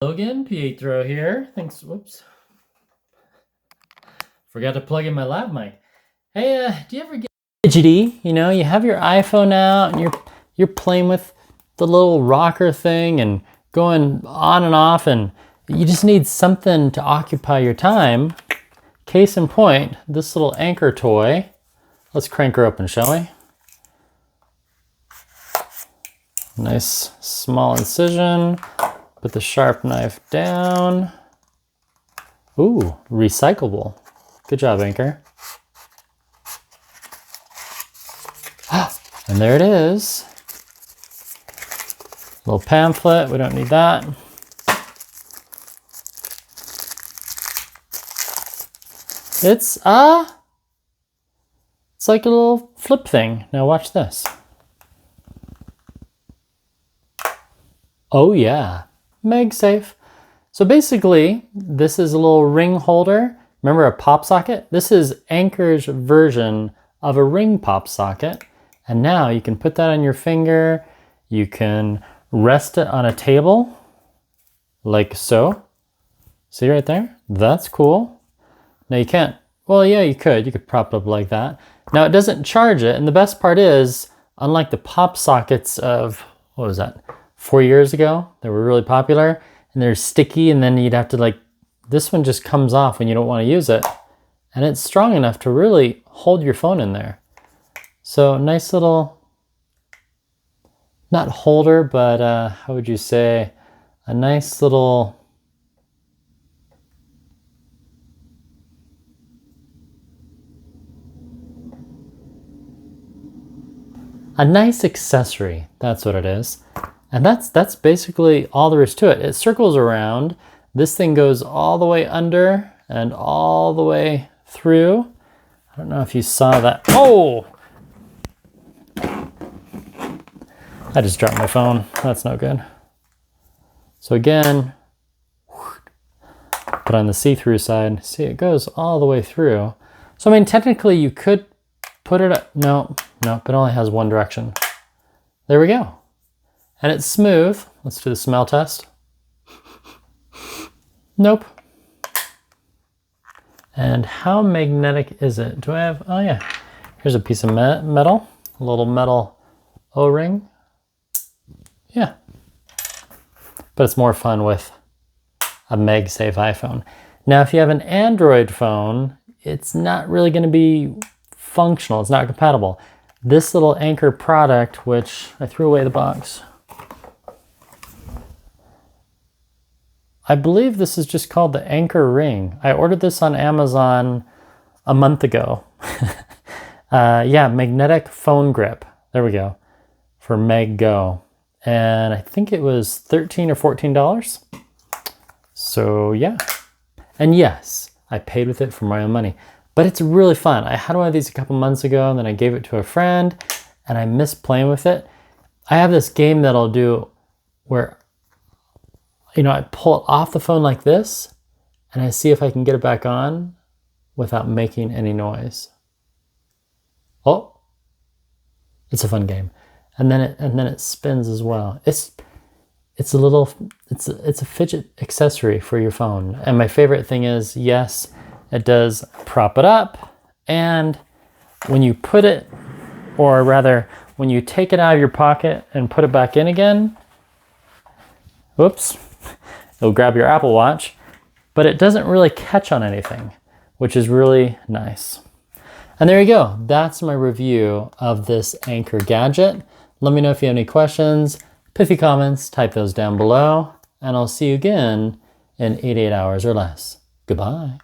Logan, Pietro here. Thanks. Whoops. Forgot to plug in my lav mic. Hey, do you ever get fidgety? You know, you have your iPhone out and you're playing with the little rocker thing and going on and off, and you just need something to occupy your time. Case in point, this little Anker toy. Let's crank her open, shall we? Nice small incision. Put the sharp knife down. Ooh, recyclable. Good job, Anker. And there it is. Little pamphlet, we don't need that. It's like a little flip thing. Now watch this. Oh yeah. MagSafe. So basically, this is a little ring holder. Remember a pop socket? This is Anker's version of a ring pop socket. And now you can put that on your finger. You can rest it on a table, like so. See right there? That's cool. Now you can't, well, yeah, you could prop it up like that. Now it doesn't charge it. And the best part is, unlike the pop sockets of, what was that? 4 years ago, they were really popular and they're sticky, and then you'd have to this one just comes off when you don't want to use it, and it's strong enough to really hold your phone in there. So nice little, not holder, but how would you say, a nice little, a nice accessory. That's what it is. And that's basically all there is to it. It circles around. This thing goes all the way under and all the way through. I don't know if you saw that. Oh! I just dropped my phone. That's no good. So again, put on the see-through side. See, it goes all the way through. So I mean, technically you could put it up. No, it only has one direction. There we go. And it's smooth. Let's do the smell test. Nope. And how magnetic is it? Do I have, oh yeah. Here's a piece of metal, a little metal O-ring. Yeah. But it's more fun with a MagSafe iPhone. Now, if you have an Android phone, it's not really going to be functional. It's not compatible. This little Anker product, which I threw away the box. I believe this is just called the Anker ring. I ordered this on Amazon a month ago. Yeah, magnetic phone grip. There we go. For MagGo. And I think it was $13 or $14. So yeah. And yes, I paid with it for my own money. But it's really fun. I had one of these a couple months ago, and then I gave it to a friend, and I miss playing with it. I have this game that I'll do where, you know, I pull it off the phone like this, and I see if I can get it back on without making any noise. Oh, it's a fun game. And then it spins as well. It's a fidget accessory for your phone. And my favorite thing is, yes, it does prop it up, and when you put it, or rather, when you take it out of your pocket and put it back in again, whoops, it'll grab your Apple Watch, but it doesn't really catch on anything, which is really nice. And there you go. That's my review of this Anker gadget. Let me know if you have any questions, pithy comments, type those down below, and I'll see you again in 88 hours or less. Goodbye.